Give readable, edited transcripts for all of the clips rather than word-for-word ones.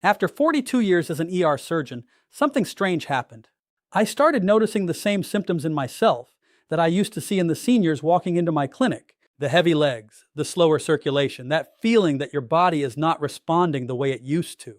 After 42 years as an ER surgeon, something strange happened. I started noticing the same symptoms in myself that I used to see in the seniors walking into my clinic. The heavy legs, the slower circulation, that feeling that your body is not responding the way it used to.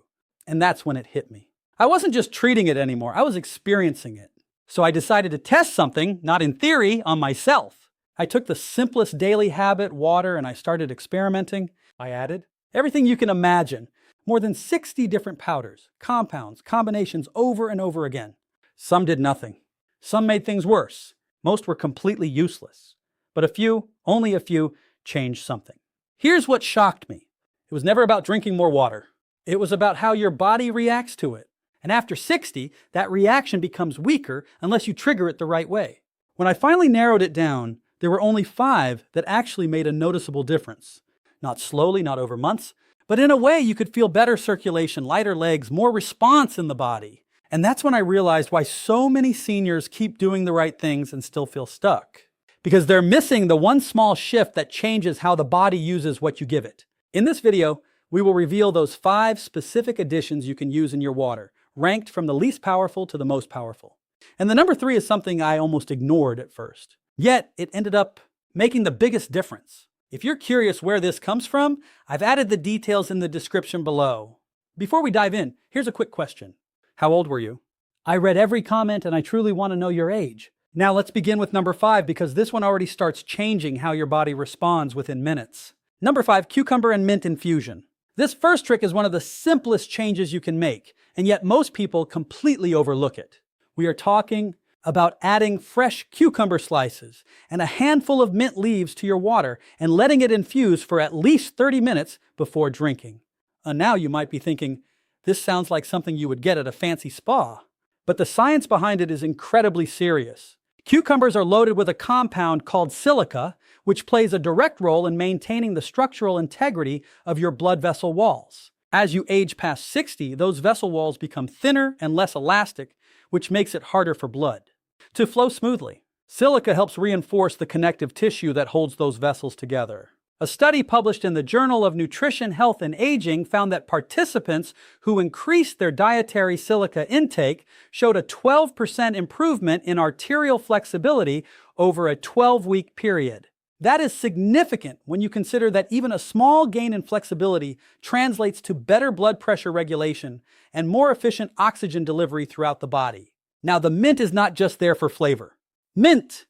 And that's when it hit me. I wasn't just treating it anymore, I was experiencing it. So I decided to test something, not in theory, on myself. I took the simplest daily habit, water, and I started experimenting. I added everything you can imagine. More than 60 different powders, compounds, combinations over and over again. Some did nothing. Some made things worse. Most were completely useless. But a few, only a few, changed something. Here's what shocked me. It was never about drinking more water. It was about how your body reacts to it. And after 60, that reaction becomes weaker unless you trigger it the right way. When I finally narrowed it down, there were only 5 that actually made a noticeable difference. Not slowly, not over months, but in a way you could feel better circulation, lighter legs, more response in the body. And that's when I realized why so many seniors keep doing the right things and still feel stuck. Because they're missing the one small shift that changes how the body uses what you give it. In this video, we will reveal those 5 specific additions you can use in your water, ranked from the least powerful to the most powerful. And the number 3 is something I almost ignored at first. Yet, it ended up making the biggest difference. If you're curious where this comes from, I've added the details in the description below. Before we dive in, here's a quick question. How old were you? I read every comment and I truly want to know your age. Now let's begin with number 5 because this one already starts changing how your body responds within minutes. Number 5, cucumber and mint infusion. This first trick is one of the simplest changes you can make, and yet most people completely overlook it. We are talking about adding fresh cucumber slices and a handful of mint leaves to your water and letting it infuse for at least 30 minutes before drinking. And now you might be thinking, this sounds like something you would get at a fancy spa. But the science behind it is incredibly serious. Cucumbers are loaded with a compound called silica, which plays a direct role in maintaining the structural integrity of your blood vessel walls. As you age past 60, those vessel walls become thinner and less elastic, which makes it harder for blood to flow smoothly. Silica helps reinforce the connective tissue that holds those vessels together. A study published in the Journal of Nutrition, Health, and Aging found that participants who increased their dietary silica intake showed a 12% improvement in arterial flexibility over a 12-week period. That is significant when you consider that even a small gain in flexibility translates to better blood pressure regulation and more efficient oxygen delivery throughout the body. Now, the mint is not just there for flavor. Mint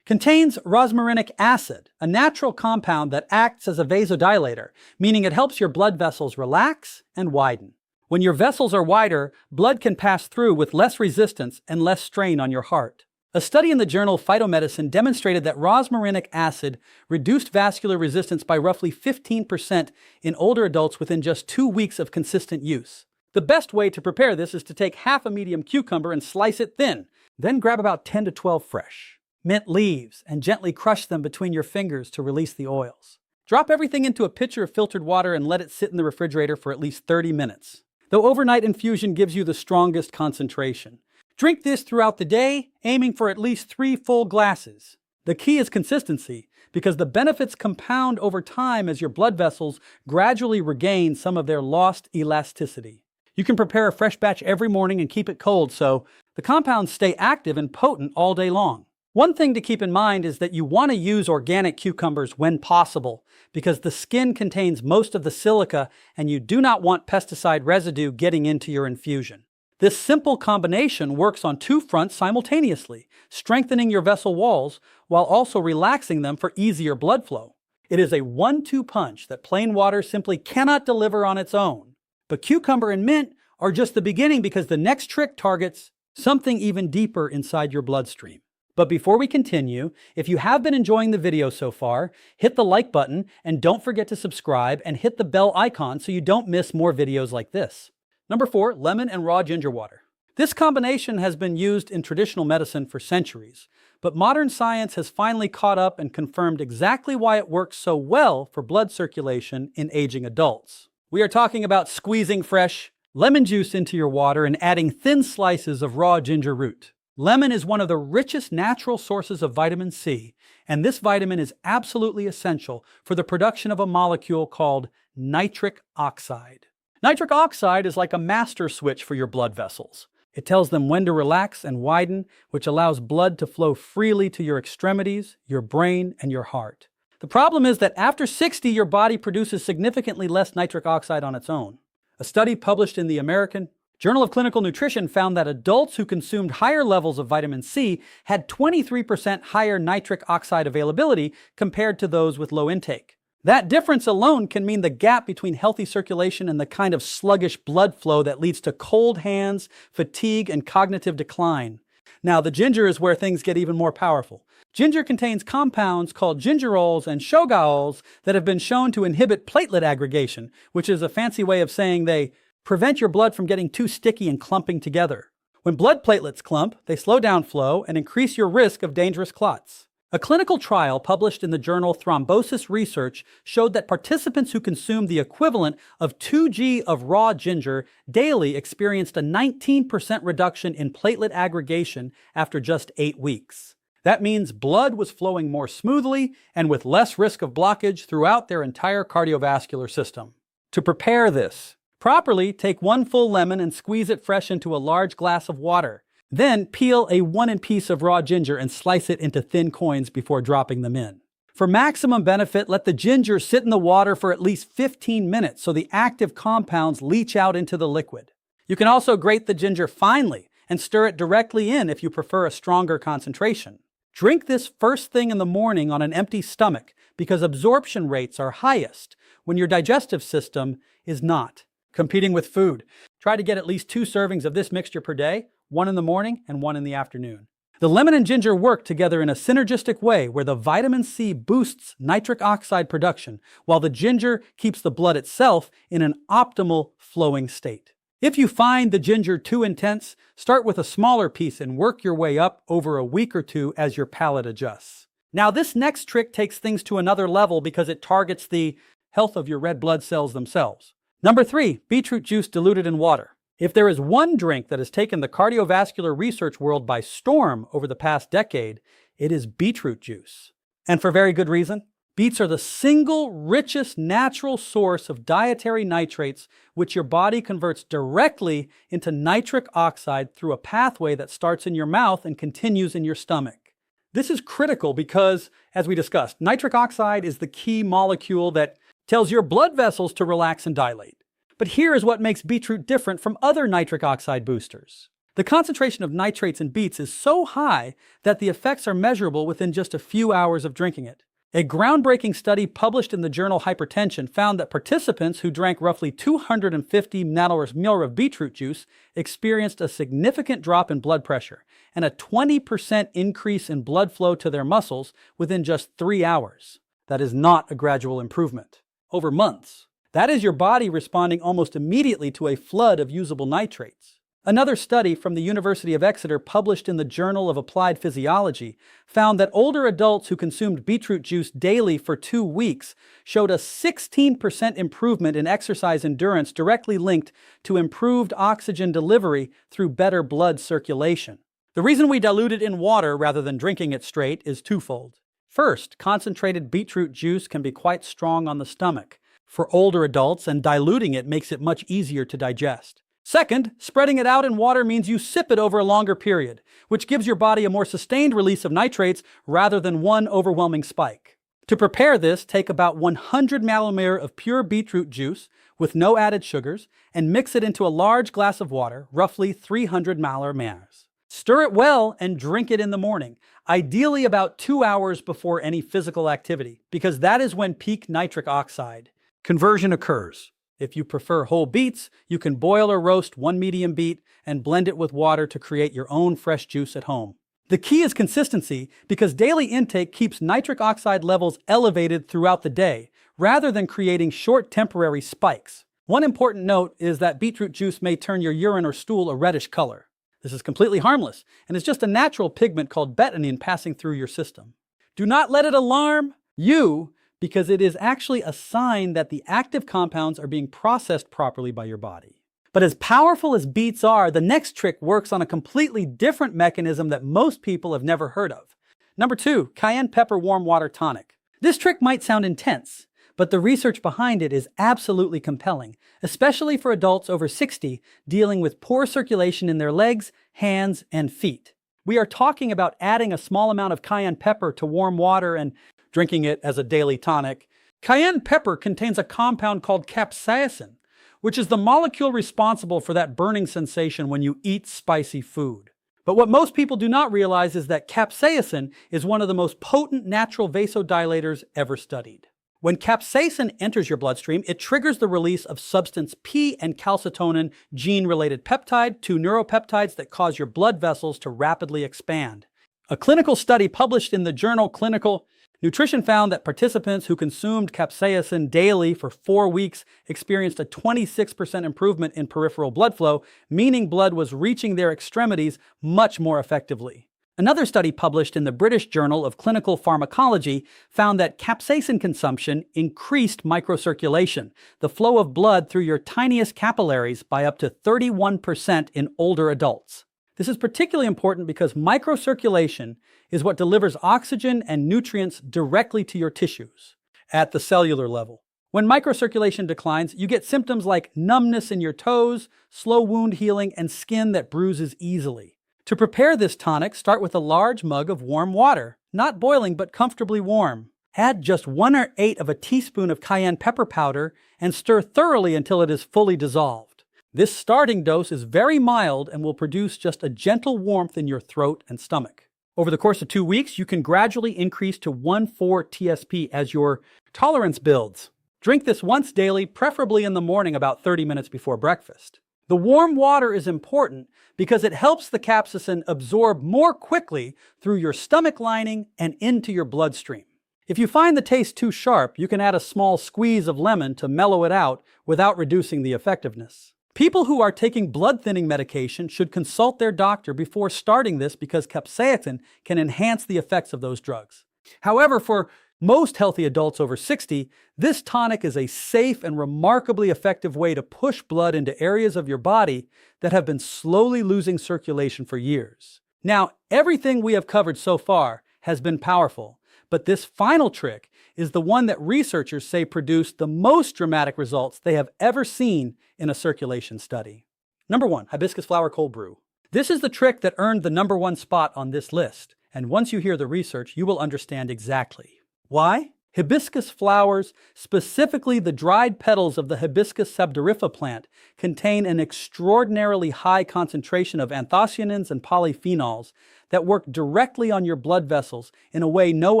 contains rosmarinic acid, a natural compound that acts as a vasodilator, meaning it helps your blood vessels relax and widen. When your vessels are wider, blood can pass through with less resistance and less strain on your heart. A study in the journal Phytomedicine demonstrated that rosmarinic acid reduced vascular resistance by roughly 15% in older adults within just 2 weeks of consistent use. The best way to prepare this is to take half a medium cucumber and slice it thin, then grab about 10 to 12 fresh mint leaves and gently crush them between your fingers to release the oils. Drop everything into a pitcher of filtered water and let it sit in the refrigerator for at least 30 minutes. The overnight infusion gives you the strongest concentration. Drink this throughout the day, aiming for at least 3 full glasses. The key is consistency, because the benefits compound over time as your blood vessels gradually regain some of their lost elasticity. You can prepare a fresh batch every morning and keep it cold so the compounds stay active and potent all day long. One thing to keep in mind is that you want to use organic cucumbers when possible because the skin contains most of the silica and you do not want pesticide residue getting into your infusion. This simple combination works on 2 fronts simultaneously, strengthening your vessel walls while also relaxing them for easier blood flow. It is a 1-2 punch that plain water simply cannot deliver on its own. But cucumber and mint are just the beginning because the next trick targets something even deeper inside your bloodstream. But before we continue, if you have been enjoying the video so far, hit the like button and don't forget to subscribe and hit the bell icon so you don't miss more videos like this. Number 4, lemon and raw ginger water. This combination has been used in traditional medicine for centuries, but modern science has finally caught up and confirmed exactly why it works so well for blood circulation in aging adults. We are talking about squeezing fresh lemon juice into your water and adding thin slices of raw ginger root. Lemon is one of the richest natural sources of vitamin C, and this vitamin is absolutely essential for the production of a molecule called nitric oxide. Nitric oxide is like a master switch for your blood vessels. It tells them when to relax and widen, which allows blood to flow freely to your extremities, your brain, and your heart. The problem is that after 60, your body produces significantly less nitric oxide on its own. A study published in the American Journal of Clinical Nutrition found that adults who consumed higher levels of vitamin C had 23% higher nitric oxide availability compared to those with low intake. That difference alone can mean the gap between healthy circulation and the kind of sluggish blood flow that leads to cold hands, fatigue, and cognitive decline. Now, the ginger is where things get even more powerful. Ginger contains compounds called gingerols and shogaols that have been shown to inhibit platelet aggregation, which is a fancy way of saying they prevent your blood from getting too sticky and clumping together. When blood platelets clump, they slow down flow and increase your risk of dangerous clots. A clinical trial published in the journal Thrombosis Research showed that participants who consumed the equivalent of 2 g of raw ginger daily experienced a 19% reduction in platelet aggregation after just 8 weeks. That means blood was flowing more smoothly and with less risk of blockage throughout their entire cardiovascular system. To prepare this properly, take 1 full lemon and squeeze it fresh into a large glass of water. Then peel a 1-inch piece of raw ginger and slice it into thin coins before dropping them in. For maximum benefit, let the ginger sit in the water for at least 15 minutes so the active compounds leach out into the liquid. You can also grate the ginger finely and stir it directly in if you prefer a stronger concentration. Drink this first thing in the morning on an empty stomach because absorption rates are highest when your digestive system is not competing with food. Try to get at least 2 servings of this mixture per day, 1 in the morning and 1 in the afternoon. The lemon and ginger work together in a synergistic way where the vitamin C boosts nitric oxide production, while the ginger keeps the blood itself in an optimal flowing state. If you find the ginger too intense, start with a smaller piece and work your way up over a week or 2 as your palate adjusts. Now, this next trick takes things to another level because it targets the health of your red blood cells themselves. Number 3, beetroot juice diluted in water. If there is one drink that has taken the cardiovascular research world by storm over the past decade, it is beetroot juice. And for very good reason. Beets are the single richest natural source of dietary nitrates, which your body converts directly into nitric oxide through a pathway that starts in your mouth and continues in your stomach. This is critical because, as we discussed, nitric oxide is the key molecule that tells your blood vessels to relax and dilate. But here is what makes beetroot different from other nitric oxide boosters. The concentration of nitrates in beets is so high that the effects are measurable within just a few hours of drinking it. A groundbreaking study published in the journal Hypertension found that participants who drank roughly 250 nanomolar of beetroot juice experienced a significant drop in blood pressure and a 20% increase in blood flow to their muscles within just 3 hours. That is not a gradual improvement. Over months. That is your body responding almost immediately to a flood of usable nitrates. Another study from the University of Exeter published in the Journal of Applied Physiology found that older adults who consumed beetroot juice daily for 2 weeks showed a 16% improvement in exercise endurance directly linked to improved oxygen delivery through better blood circulation. The reason we dilute it in water rather than drinking it straight is twofold. First, concentrated beetroot juice can be quite strong on the stomach for older adults, and diluting it makes it much easier to digest. Second, spreading it out in water means you sip it over a longer period, which gives your body a more sustained release of nitrates rather than one overwhelming spike. To prepare this, take about 100 milliliters of pure beetroot juice with no added sugars and mix it into a large glass of water, roughly 300 milliliters. Stir it well and drink it in the morning, ideally about 2 hours before any physical activity, because that is when peak nitric oxide conversion occurs. If you prefer whole beets, you can boil or roast 1 medium beet and blend it with water to create your own fresh juice at home. The key is consistency because daily intake keeps nitric oxide levels elevated throughout the day, rather than creating short temporary spikes. One important note is that beetroot juice may turn your urine or stool a reddish color. This is completely harmless and is just a natural pigment called betanin passing through your system. Do not let it alarm you, because it is actually a sign that the active compounds are being processed properly by your body. But as powerful as beets are, the next trick works on a completely different mechanism that most people have never heard of. Number 2, cayenne pepper warm water tonic. This trick might sound intense, but the research behind it is absolutely compelling, especially for adults over 60 dealing with poor circulation in their legs, hands, and feet. We are talking about adding a small amount of cayenne pepper to warm water and drinking it as a daily tonic. Cayenne pepper contains a compound called capsaicin, which is the molecule responsible for that burning sensation when you eat spicy food. But what most people do not realize is that capsaicin is one of the most potent natural vasodilators ever studied. When capsaicin enters your bloodstream, it triggers the release of substance P and calcitonin gene-related peptide, two neuropeptides that cause your blood vessels to rapidly expand. A clinical study published in the journal Clinical Nutrition found that participants who consumed capsaicin daily for 4 weeks experienced a 26% improvement in peripheral blood flow, meaning blood was reaching their extremities much more effectively. Another study published in the British Journal of Clinical Pharmacology found that capsaicin consumption increased microcirculation, the flow of blood through your tiniest capillaries, by up to 31% in older adults. This is particularly important because microcirculation is what delivers oxygen and nutrients directly to your tissues at the cellular level. When microcirculation declines, you get symptoms like numbness in your toes, slow wound healing, and skin that bruises easily. To prepare this tonic, start with a large mug of warm water, not boiling but comfortably warm. Add just 1/8 of a teaspoon of cayenne pepper powder and stir thoroughly until it is fully dissolved. This starting dose is very mild and will produce just a gentle warmth in your throat and stomach. Over the course of 2 weeks, you can gradually increase to 1/4 TSP as your tolerance builds. Drink this once daily, preferably in the morning about 30 minutes before breakfast. The warm water is important because it helps the capsaicin absorb more quickly through your stomach lining and into your bloodstream. If you find the taste too sharp, you can add a small squeeze of lemon to mellow it out without reducing the effectiveness. People who are taking blood-thinning medication should consult their doctor before starting this because capsaicin can enhance the effects of those drugs. However, for most healthy adults over 60, this tonic is a safe and remarkably effective way to push blood into areas of your body that have been slowly losing circulation for years. Now, everything we have covered so far has been powerful, but this final trick is the one that researchers say produced the most dramatic results they have ever seen in a circulation study. Number 1, hibiscus flower cold brew. This is the trick that earned the number 1 spot on this list, and once you hear the research, you will understand exactly. Why? Hibiscus flowers, specifically the dried petals of the Hibiscus sabdorifa plant, contain an extraordinarily high concentration of anthocyanins and polyphenols that work directly on your blood vessels in a way no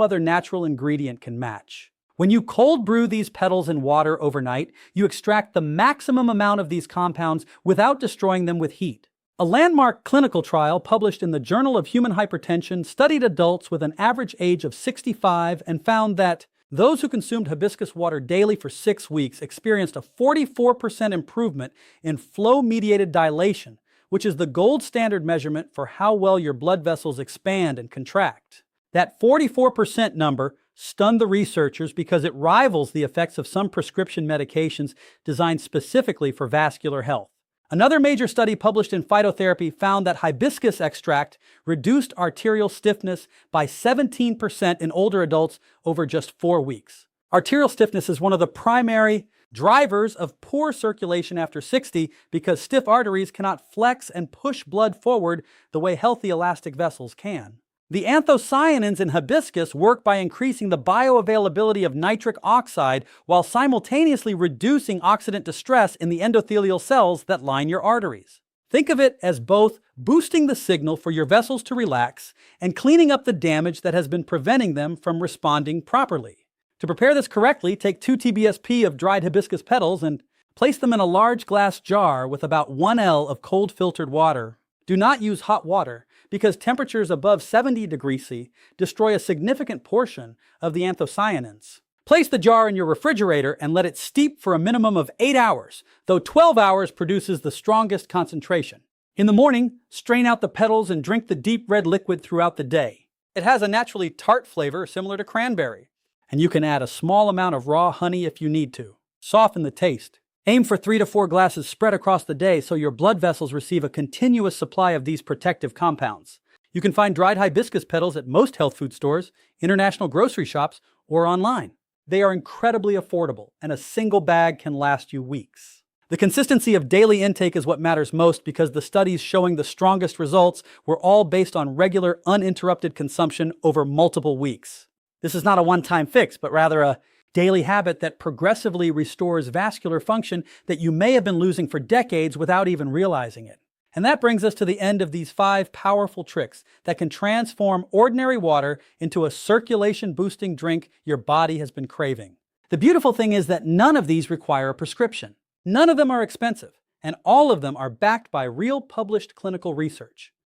other natural ingredient can match. When you cold brew these petals in water overnight, you extract the maximum amount of these compounds without destroying them with heat. A landmark clinical trial published in the Journal of Human Hypertension studied adults with an average age of 65 and found that those who consumed hibiscus water daily for 6 weeks experienced a 44% improvement in flow-mediated dilation, which is the gold standard measurement for how well your blood vessels expand and contract. That 44% number stunned the researchers because it rivals the effects of some prescription medications designed specifically for vascular health. Another major study published in Phytotherapy found that hibiscus extract reduced arterial stiffness by 17% in older adults over just 4 weeks. Arterial stiffness is one of the primary drivers of poor circulation after 60 because stiff arteries cannot flex and push blood forward the way healthy elastic vessels can. The anthocyanins in hibiscus work by increasing the bioavailability of nitric oxide while simultaneously reducing oxidant distress in the endothelial cells that line your arteries. Think of it as both boosting the signal for your vessels to relax and cleaning up the damage that has been preventing them from responding properly. To prepare this correctly, take 2 TBSP of dried hibiscus petals and place them in a large glass jar with about 1 L of cold filtered water. Do not use hot water because temperatures above 70 degrees C destroy a significant portion of the anthocyanins. Place the jar in your refrigerator and let it steep for a minimum of 8 hours, though 12 hours produces the strongest concentration. In the morning, strain out the petals and drink the deep red liquid throughout the day. It has a naturally tart flavor similar to cranberry, and you can add a small amount of raw honey if you need to. Soften the taste. Aim for 3 to 4 glasses spread across the day so your blood vessels receive a continuous supply of these protective compounds. You can find dried hibiscus petals at most health food stores, international grocery shops, or online. They are incredibly affordable, and a single bag can last you weeks. The consistency of daily intake is what matters most because the studies showing the strongest results were all based on regular, uninterrupted consumption over multiple weeks. This is not a one-time fix, but rather a daily habit that progressively restores vascular function that you may have been losing for decades without even realizing it. And that brings us to the end of these 5 powerful tricks that can transform ordinary water into a circulation-boosting drink your body has been craving. The beautiful thing is that none of these require a prescription. None of them are expensive, and all of them are backed by real published clinical research.